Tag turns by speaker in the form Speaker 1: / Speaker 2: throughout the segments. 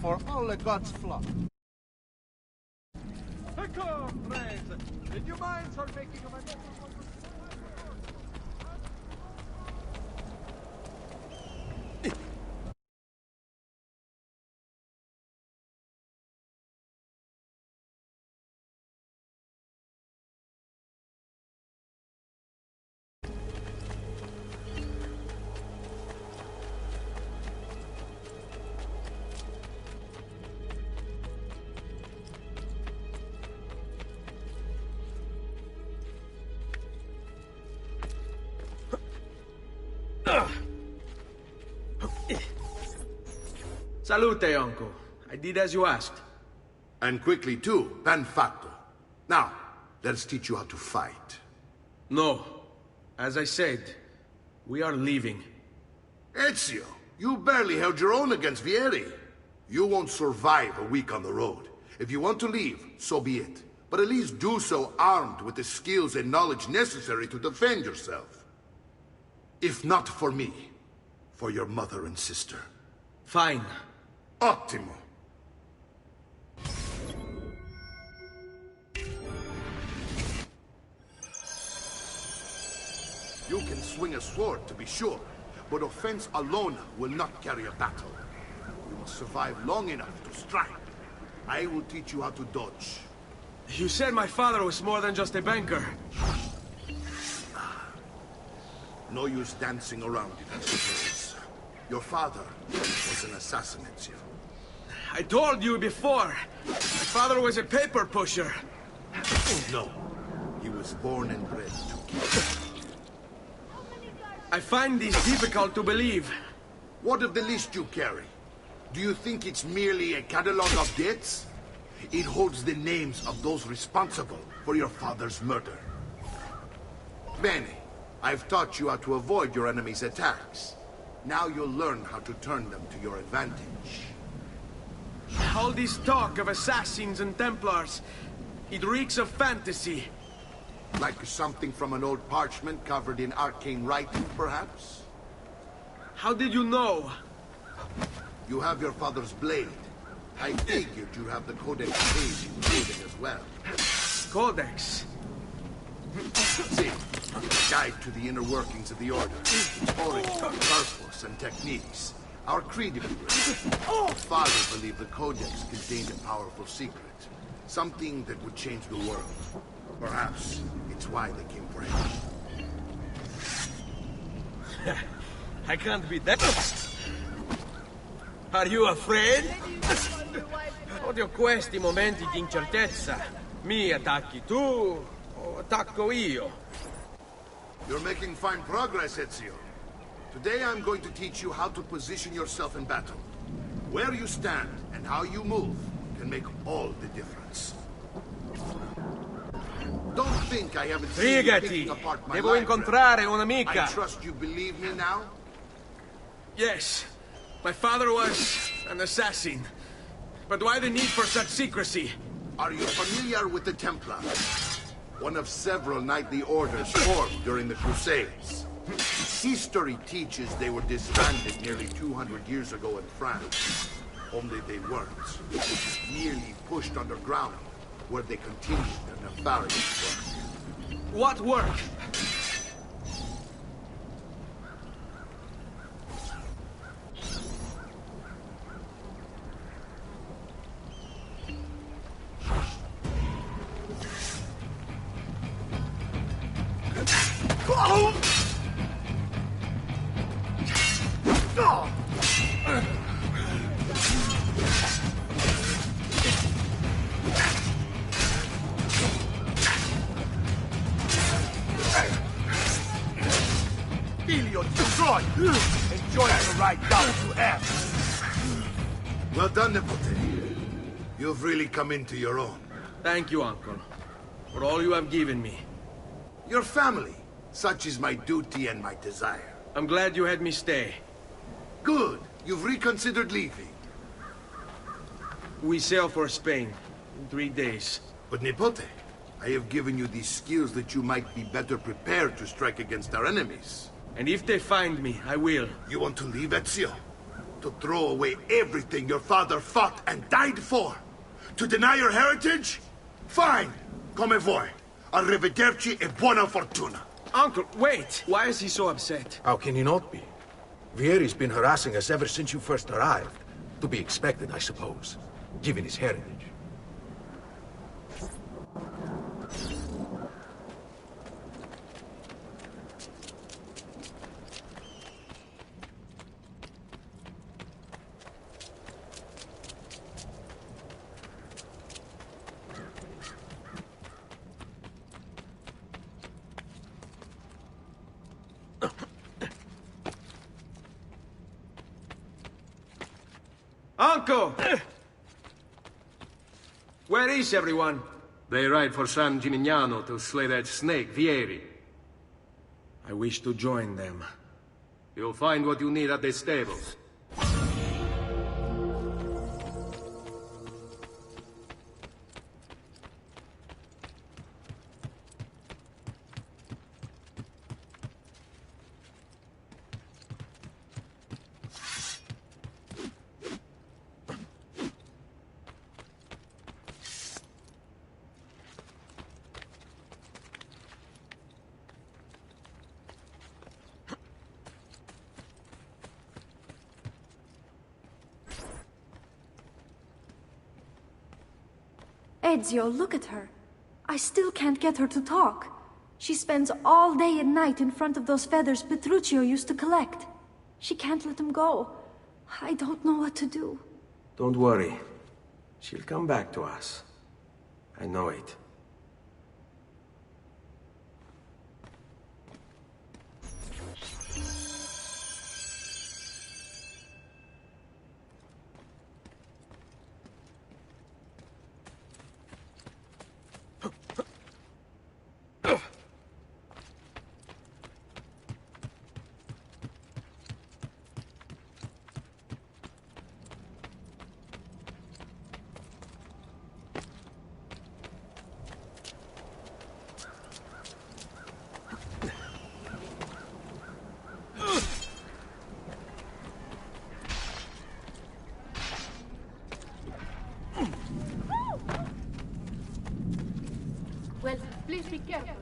Speaker 1: for all the gods' flock.
Speaker 2: Come, friends! Did you mind start making my...
Speaker 3: Salute, uncle. I did as you asked.
Speaker 4: And quickly too, ben fatto. Now, let's teach you how to fight.
Speaker 3: No. As I said, we are leaving.
Speaker 4: Ezio, you barely held your own against Vieri. You won't survive a week on the road. If you want to leave, so be it. But at least do so armed with the skills and knowledge necessary to defend yourself. If not for me, for your mother and sister.
Speaker 3: Fine.
Speaker 4: Ottimo. You can swing a sword, to be sure, but offense alone will not carry a battle. You must survive long enough to strike. I will teach you how to dodge.
Speaker 3: You said my father was more than just a banker.
Speaker 4: No use dancing around it, I suppose. Your father was an assassin, Ezio.
Speaker 3: I told you before. My father was a paper pusher.
Speaker 4: No. He was born and bred to kill.
Speaker 3: I find this difficult to believe.
Speaker 4: What of the list you carry? Do you think it's merely a catalog of debts? It holds the names of those responsible for your father's murder. Bene, I've taught you how to avoid your enemy's attacks. Now you'll learn how to turn them to your advantage.
Speaker 3: All this talk of assassins and Templars, it reeks of fantasy.
Speaker 4: Like something from an old parchment covered in arcane writing, perhaps?
Speaker 3: How did you know?
Speaker 4: You have your father's blade. I figured you have the Codex page included as well.
Speaker 3: Codex?
Speaker 4: See, guide to the inner workings of the Order. Its origin, purpose, and techniques. Our creed, if you will. Father believed the Codex contained a powerful secret. Something that would change the world. Perhaps it's why they came for him.
Speaker 3: I can't be that. Are you afraid? Odio questi momenti di incertezza. Mi attacchi tu, o attacco io.
Speaker 4: You're making fine progress, Ezio. Today I'm going to teach you how to position yourself in battle. Where you stand and how you move can make all the difference. Don't think I haven't seen you picking apart my
Speaker 3: devo incontrare un'amica.
Speaker 4: I trust you believe me now?
Speaker 3: Yes, my father was an assassin. But why the need for such secrecy?
Speaker 4: Are you familiar with the Templars? One of several knightly orders formed during the Crusades. History teaches they were disbanded nearly 200 years ago in France. Only they weren't. Merely pushed underground, where they continued their nefarious work.
Speaker 3: What work?
Speaker 4: Well done, Nipote. You've really come into your own.
Speaker 3: Thank you, Uncle, for all you have given me.
Speaker 4: Your family. Such is my duty and my desire.
Speaker 3: I'm glad you had me stay.
Speaker 4: Good. You've reconsidered leaving.
Speaker 3: We sail for Spain in 3 days.
Speaker 4: But Nipote, I have given you these skills that you might be better prepared to strike against our enemies.
Speaker 3: And if they find me, I will.
Speaker 4: You want to leave, Ezio? To throw away everything your father fought and died for? To deny your heritage? Fine! Come voi. Arrivederci e buona fortuna.
Speaker 3: Uncle, wait! Why is he so upset?
Speaker 1: How can he not be? Vieri's been harassing us ever since you first arrived. To be expected, I suppose, given his heritage.
Speaker 3: Uncle! Where is everyone?
Speaker 5: They ride for San Gimignano to slay that snake, Vieri.
Speaker 3: I wish to join them.
Speaker 5: You'll find what you need at the stables.
Speaker 6: Ezio, look at her. I still can't get her to talk. She spends all day and night in front of those feathers Petruchio used to collect. She can't let them go. I don't know what to do.
Speaker 3: Don't worry. She'll come back to us. I know it.
Speaker 7: Well, please be careful.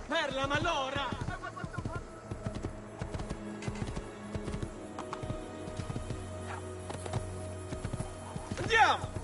Speaker 3: Perla malora! Andiamo!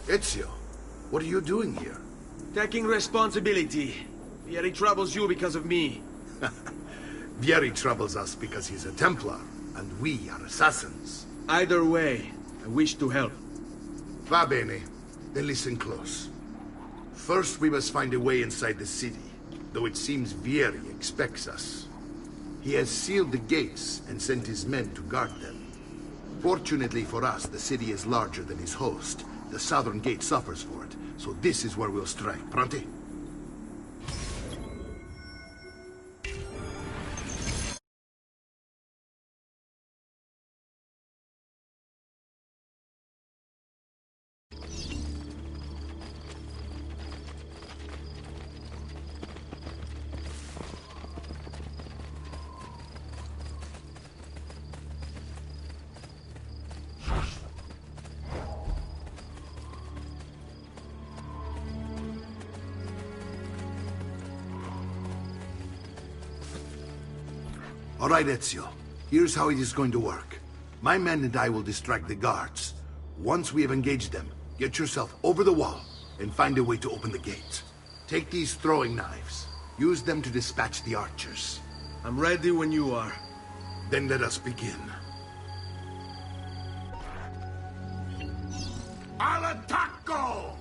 Speaker 4: Ezio, what are you doing here?
Speaker 3: Taking responsibility. Vieri troubles you because of me.
Speaker 4: Vieri troubles us because he's a Templar, and we are assassins.
Speaker 3: Either way, I wish to help.
Speaker 4: Va bene. Then listen close. First, we must find a way inside the city, though it seems Vieri expects us. He has sealed the gates and sent his men to guard them. Fortunately for us, the city is larger than his host. The southern gate suffers for it, so this is where we'll strike. Pronti? All right, Ezio. Here's how it is going to work. My men and I will distract the guards. Once we have engaged them, get yourself over the wall and find a way to open the gate. Take these throwing knives. Use them to dispatch the archers.
Speaker 3: I'm ready when you are.
Speaker 4: Then let us begin. Al attacco!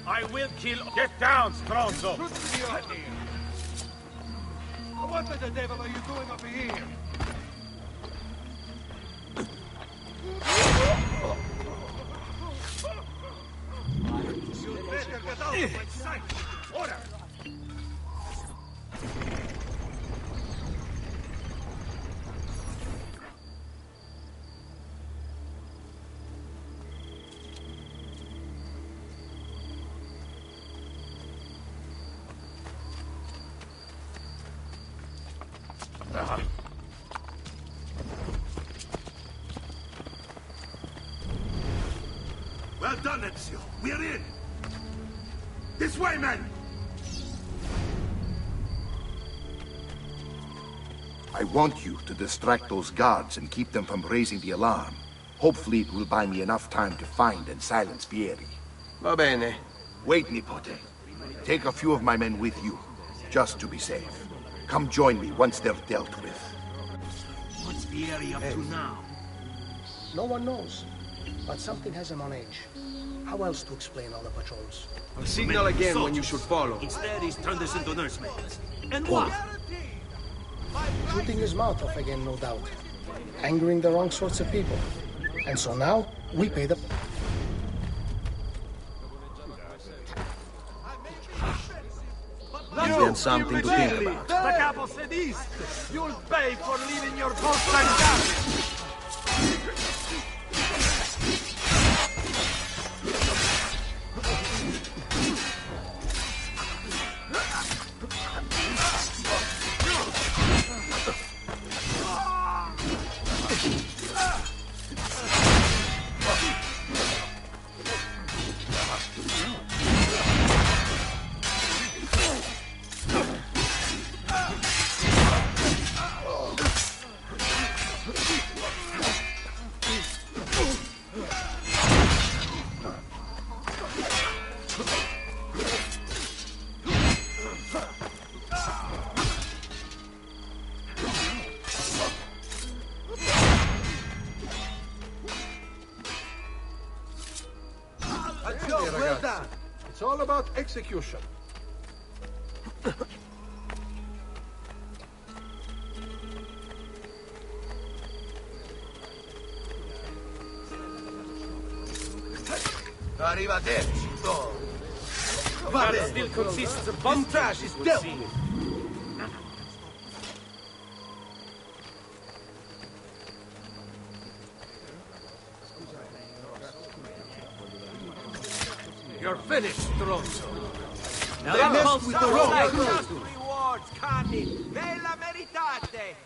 Speaker 2: I will kill... Get down, Stronzo! What the devil are you doing up here? You better get out of my sight! Order!
Speaker 4: Well done, Ezio. We're in. This way, men! I want you to distract those guards and keep them from raising the alarm. Hopefully it will buy me enough time to find and silence Vieri.
Speaker 3: Va bene.
Speaker 4: Wait, Nipote. Take a few of my men with you, just to be safe. Come join me once they're dealt with.
Speaker 8: What's Vieri up to now?
Speaker 9: No one knows, but something has him on edge. How else to explain all the patrols?
Speaker 3: I'll signal again when you should follow.
Speaker 8: Instead, he's turned us into nursemaids. And why?
Speaker 9: Shooting his mouth off again, no doubt. Angering the wrong sorts of people. And so now, we pay the...
Speaker 3: Gives them something to think about.
Speaker 2: The capo said east! You'll pay for leaving your post like that! Well done. It's all about execution. Arrivederci.
Speaker 8: That still consists of bomb trash is dealt with.
Speaker 3: You're finished, Tronzo. Now
Speaker 2: They
Speaker 3: that
Speaker 2: messed with the road.
Speaker 3: just rewards, Cani. Ve la meritate.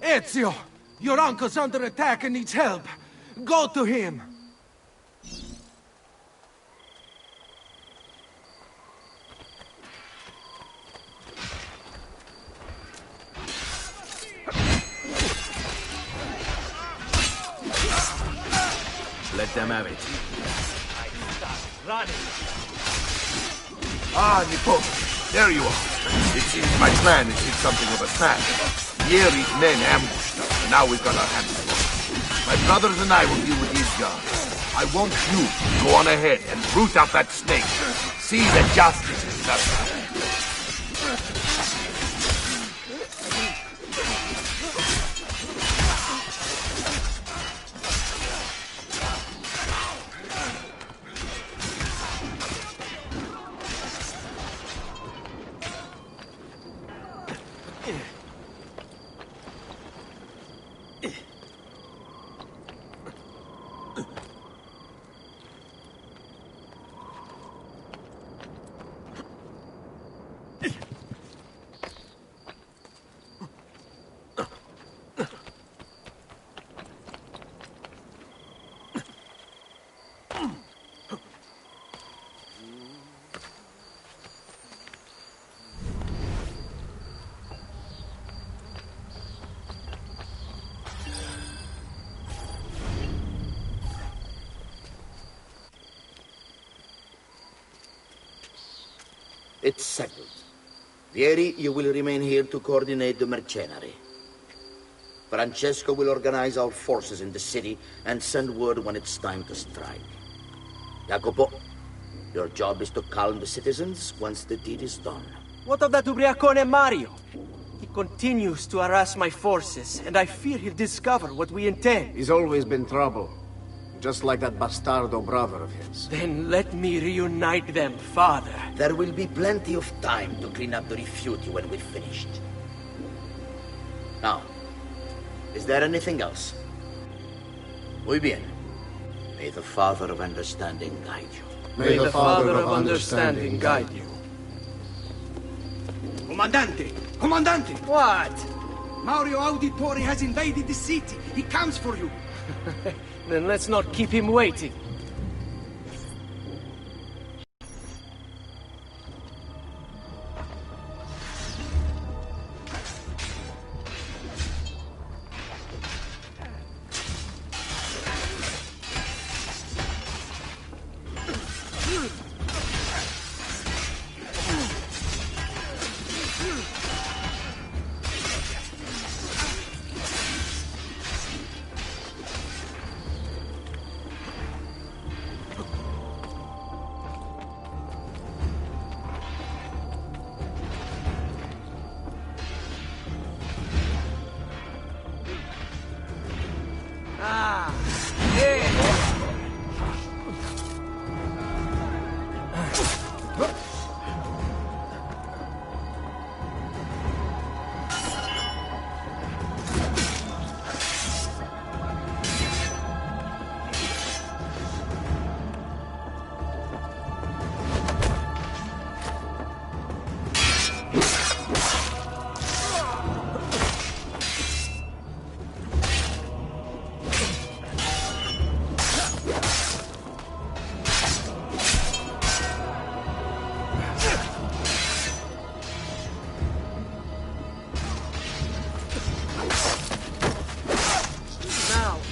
Speaker 2: Ezio! Your uncle's under attack and needs help. Go to him.
Speaker 1: Let them have it.
Speaker 3: Running.
Speaker 4: Ah, Nippon, there you are. It seems my plan has hit something of a snag. Vieri's men ambushed us, and now we've got our hands full. My brothers and I will deal with these guys. I want you to go on ahead and root out that snake. See that justice is done.
Speaker 10: It's settled. Vieri, you will remain here to coordinate the mercenary. Francesco will organize our forces in the city and send word when it's time to strike. Jacopo, your job is to calm the citizens once the deed is done.
Speaker 3: What of that ubriacone Mario? He continues to harass my forces, and I fear he'll discover what we intend.
Speaker 5: He's always been trouble. Just like that bastardo brother of his.
Speaker 3: Then let me reunite them, father.
Speaker 10: There will be plenty of time to clean up the refuge when we're finished. Now, is there anything else? Muy bien. May the Father of Understanding guide you.
Speaker 3: May the Father of Understanding guide you.
Speaker 2: Comandante! Comandante!
Speaker 3: What?
Speaker 2: Mario Auditore has invaded the city. He comes for you.
Speaker 3: Then let's not keep him waiting.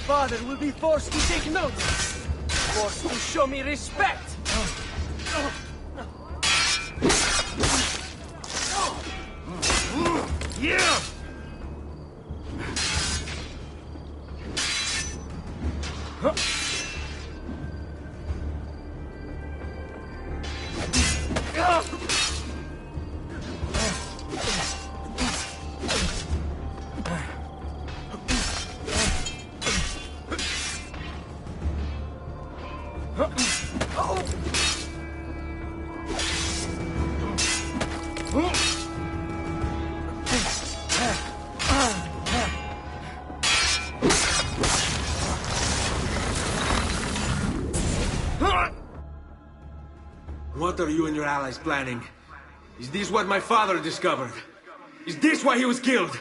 Speaker 3: Father will be forced to take notice. Forced to show me respect.
Speaker 2: Yeah!
Speaker 3: What are you and your allies planning? Is this what my father discovered? Is this why he was killed?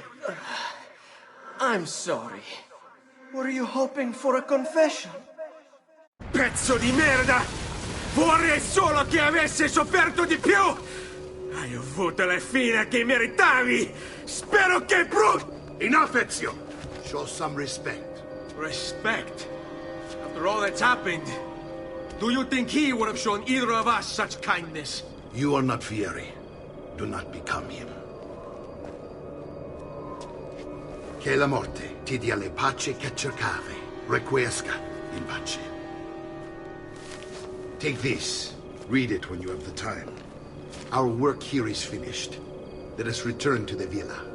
Speaker 11: I'm sorry. Were you hoping for a confession?
Speaker 3: Pezzo di merda! Vorrei solo che avesse sofferto di più! Hai avuto la fine che meritavi! Spero che
Speaker 4: Enough, Ezio! Show some respect.
Speaker 3: Respect? After all that's happened, do you think he would have shown either of us such kindness?
Speaker 4: You are not Fieri. Do not become him. Che la morte ti dia le pace che cercavi. Requiesca in pace. Take this. Read it when you have the time. Our work here is finished. Let us return to the villa.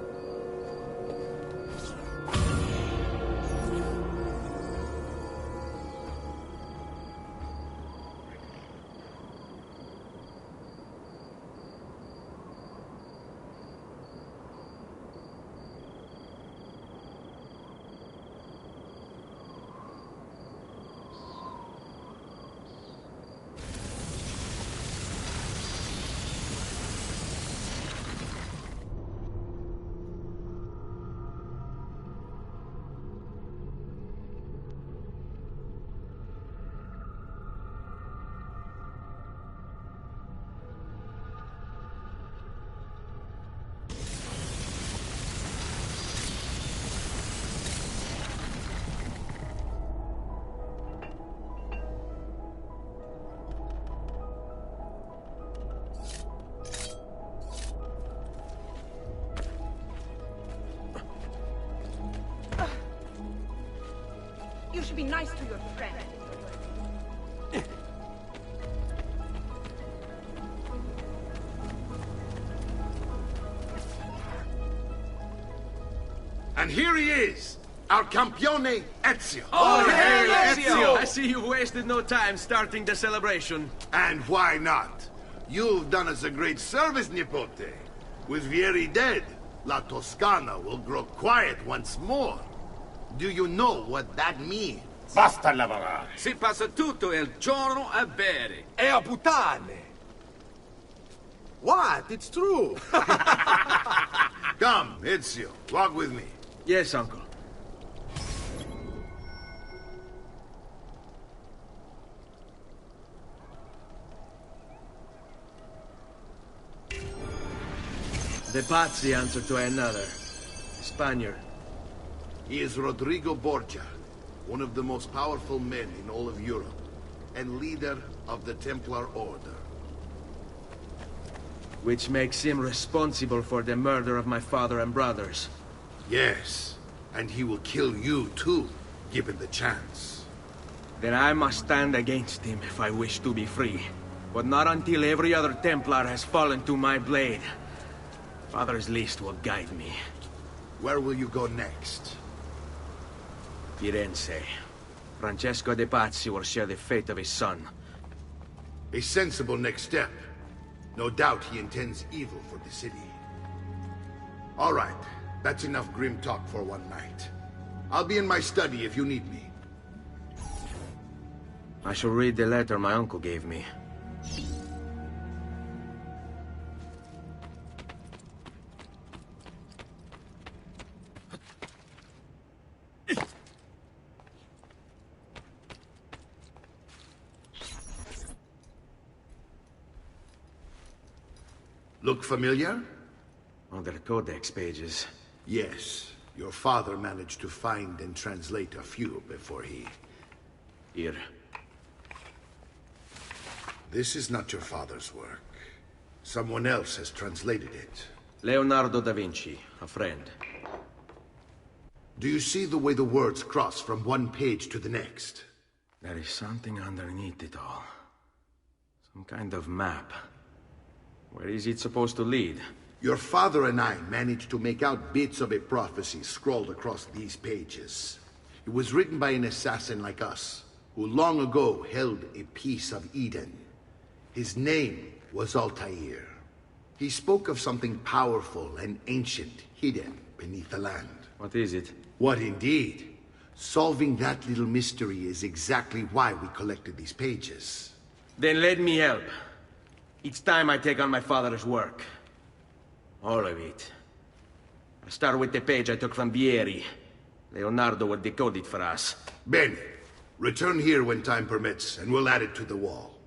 Speaker 7: You should be nice to your friend.
Speaker 4: And here he is, our campione Ezio.
Speaker 3: Oh, hey, Ezio! I see you've wasted no time starting the celebration.
Speaker 4: And why not? You've done us a great service, Nipote. With Vieri dead, La Toscana will grow quiet once more. Do you know what that means?
Speaker 1: Basta lavorare.
Speaker 12: Si passa tutto il giorno a bere.
Speaker 1: E a puttane. What? It's true.
Speaker 4: Come, Ezio, walk with me.
Speaker 3: Yes, uncle. The Pazzi answer to another. Spaniard.
Speaker 4: He is Rodrigo Borgia, one of the most powerful men in all of Europe, and leader of the Templar Order.
Speaker 3: Which makes him responsible for the murder of my father and brothers.
Speaker 4: Yes, and he will kill you too, given the chance.
Speaker 3: Then I must stand against him if I wish to be free. But not until every other Templar has fallen to my blade. Father's list will guide me.
Speaker 4: Where will you go next?
Speaker 3: Firenze. Francesco de Pazzi will share the fate of his son.
Speaker 4: A sensible next step. No doubt he intends evil for the city. All right, that's enough grim talk for one night. I'll be in my study if you need me.
Speaker 3: I shall read the letter my uncle gave me.
Speaker 4: Look familiar?
Speaker 3: On the Codex pages.
Speaker 4: Yes. Your father managed to find and translate a few before he...
Speaker 3: Here.
Speaker 4: This is not your father's work. Someone else has translated it.
Speaker 3: Leonardo da Vinci, a friend.
Speaker 4: Do you see the way the words cross from one page to the next?
Speaker 3: There is something underneath it all. Some kind of map. Where is it supposed to lead?
Speaker 4: Your father and I managed to make out bits of a prophecy scrawled across these pages. It was written by an assassin like us, who long ago held a piece of Eden. His name was Altair. He spoke of something powerful and ancient hidden beneath the land.
Speaker 3: What is it?
Speaker 4: What indeed? Solving that little mystery is exactly why we collected these pages.
Speaker 3: Then let me help. Each time I take on my father's work. All of it. I start with the page I took from Vieri. Leonardo will decode it for us.
Speaker 4: Bene. Return here when time permits, and we'll add it to the wall.